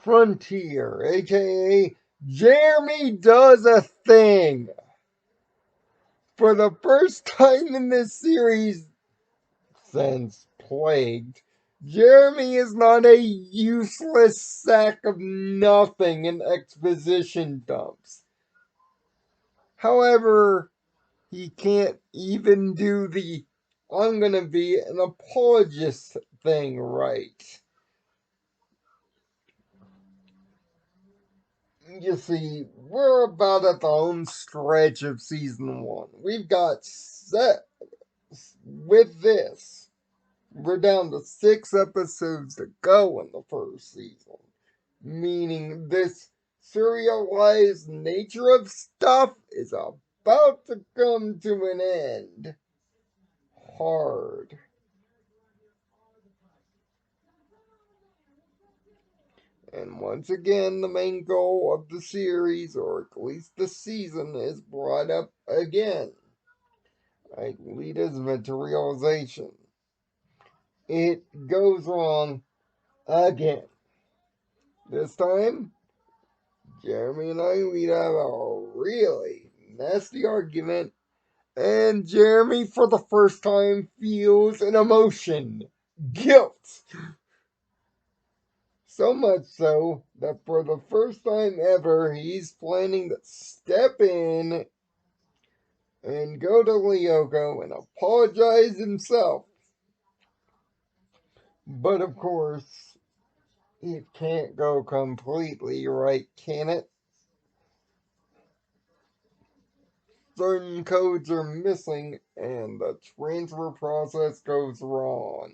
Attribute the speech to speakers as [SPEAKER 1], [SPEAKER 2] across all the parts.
[SPEAKER 1] Frontier, aka Jeremy Does a Thing. For the first time in this series since Plagued, Jeremy is not a useless sack of nothing in exposition dumps. However, he can't even do the I'm gonna be an apologist thing right. You see, we're about at the home stretch of season one. We've got set with this. We're down to 6 episodes to go in the first season, meaning this serialized nature of stuff is about to come to an end. Hard. And once again, the main goal of the series, or at least the season, is brought up again. Aelita's materialization. It goes wrong again. This time, Jeremy and Aelita have a really nasty argument, and Jeremy, for the first time, feels an emotion guilt. So much so that for the first time ever, he's planning to step in and go to Lyoko and apologize himself. But of course, it can't go completely right, can it? Certain codes are missing and the transfer process goes wrong.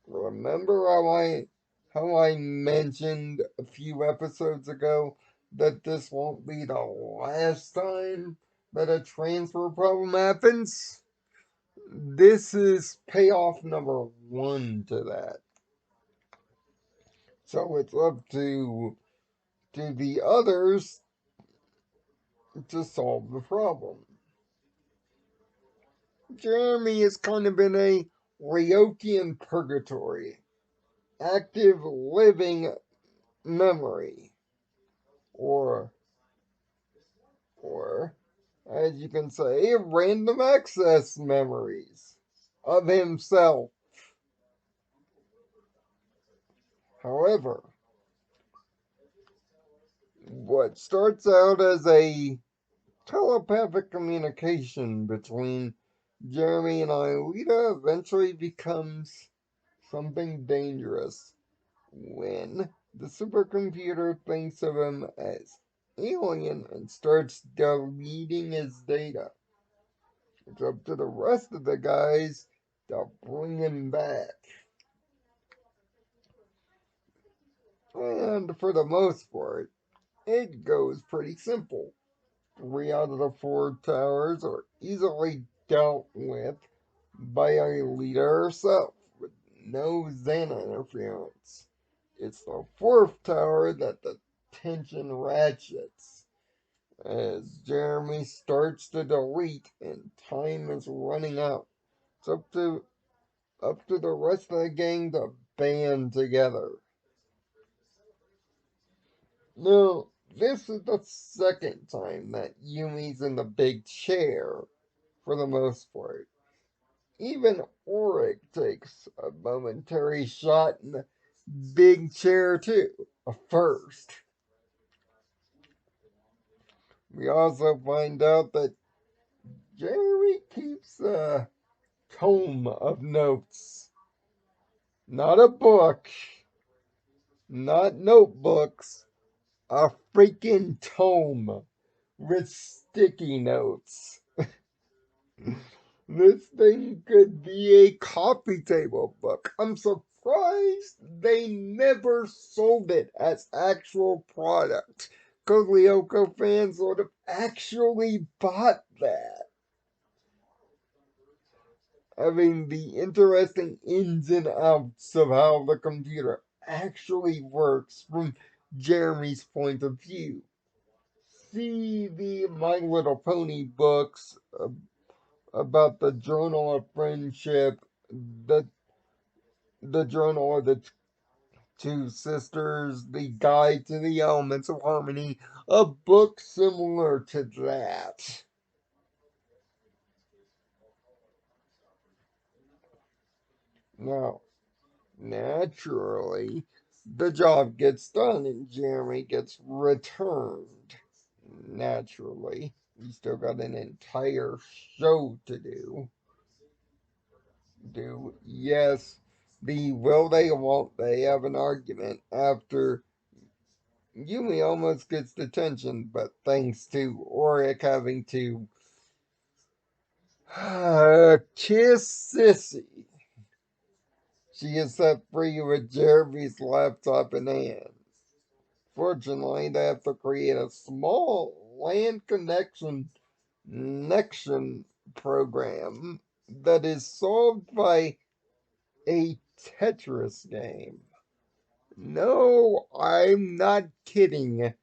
[SPEAKER 1] Remember how I mentioned a few episodes ago that this won't be the last time that a transfer problem happens? This is payoff number one to that. So it's up to the others to solve the problem. Jeremy is kind of in a Ryokian purgatory, active living memory, or or as you can say, random access memories of himself. However, what starts out as a telepathic communication between Jeremy and Aelita eventually becomes something dangerous when the supercomputer thinks of him as alien and starts deleting his data. It's up to the rest of the guys to bring him back. And for the most part, it goes pretty simple. 3 out of the 4 towers are easily dealt with by Aelita herself, with no Xana interference. It's the 4th tower that the tension ratchets, as Jeremy starts to delete and time is running out. It's up to the rest of the gang to band together. Now, this is the second time that Yumi's in the big chair, for the most part. Even Auric takes a momentary shot in the big chair, too. A first. We also find out that Jerry keeps a tome of notes. Not a book, not notebooks, a freaking tome with sticky notes. This thing could be a coffee table book. I'm surprised they never sold it as actual product. Because Lyoko fans would have actually bought that. Having the interesting ins and outs of how the computer actually works from Jeremy's point of view. See the My Little Pony books about the Journal of Friendship, the Journal of the Two Sisters, The Guide to the Elements of Harmony, a book similar to that. Now, naturally, the job gets done and Jeremy gets returned. Naturally, you still got an entire show to do. Yes, the will they or won't they have an argument after Yumi almost gets detention, but thanks to Oric having to kiss Sissy, she is set free with Jeremy's laptop in hand. Fortunately, they have to create a small land connection program that is solved by a Tetris game. No, I'm not kidding.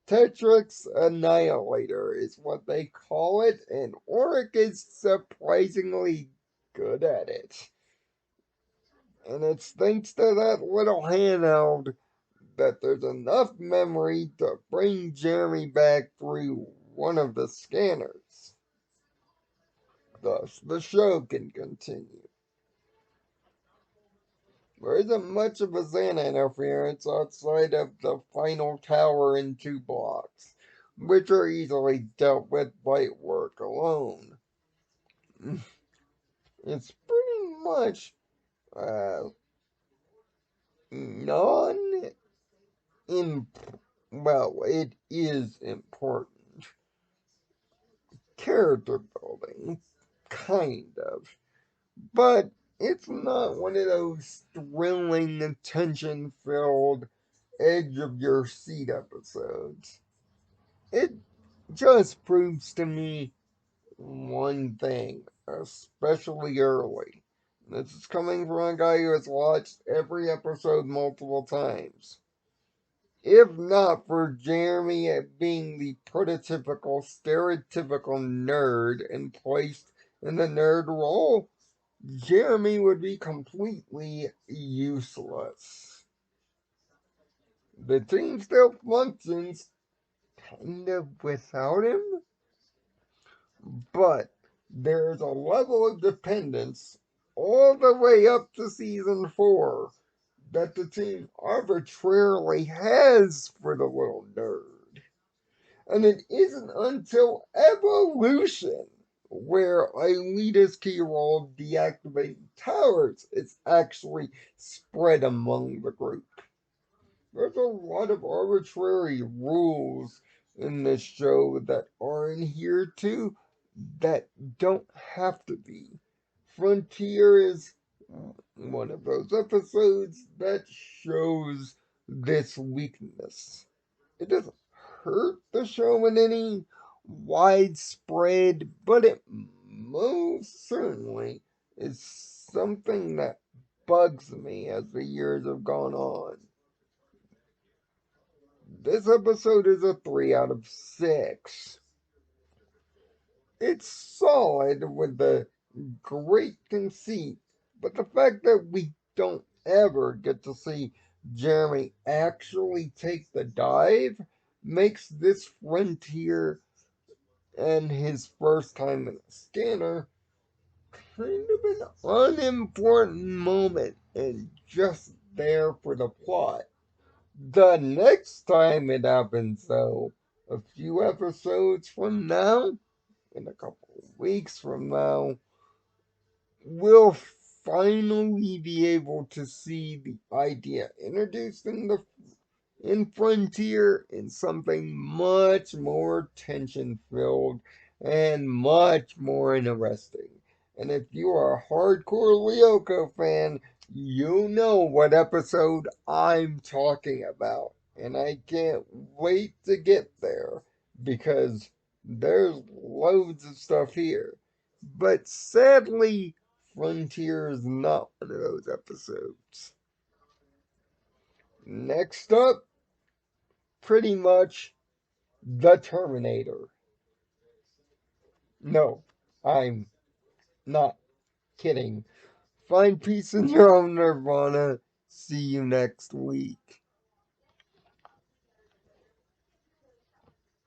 [SPEAKER 1] Tetris Annihilator is what they call it, and Oric is surprisingly good at it. And it's thanks to that little handheld that there's enough memory to bring Jeremy back through one of the scanners. Thus, the show can continue. There isn't much of a Xana interference outside of the final tower and two blocks, which are easily dealt with by work alone. It's pretty much uh, non well, it is important character building, kind of, but it's not one of those thrilling, tension filled, edge of your seat episodes. It just proves to me one thing, especially early. This is coming from a guy who has watched every episode multiple times. If not for Jeremy being the prototypical, stereotypical nerd and placed in the nerd role, Jeremy would be completely useless. The team still functions kind of without him, but there's a level of dependence all the way up to season 4 that the team arbitrarily has for the little nerd. And it isn't until Evolution where Aelita's key role deactivating towers is actually spread among the group. There's a lot of arbitrary rules in this show that are in here too that don't have to be. Frontier is one of those episodes that shows this weakness. It doesn't hurt the show in any widespread, but it most certainly is something that bugs me as the years have gone on. This episode is a 3 out of 6. It's solid with the great conceit, but the fact that we don't ever get to see Jeremy actually take the dive makes this Frontier and his first time in a scanner kind of an unimportant moment and just there for the plot. The next time it happens, though, a few episodes from now, in a couple of weeks from now, we'll finally be able to see the idea introduced in Frontier in something much more tension filled and much more interesting. And if you are a hardcore Lyoko fan, you know what episode I'm talking about. And I can't wait to get there because there's loads of stuff here. But sadly, Frontier is not one of those episodes. Next up, pretty much the Terminator. No, I'm not kidding. Find peace in your own nirvana. See you next week.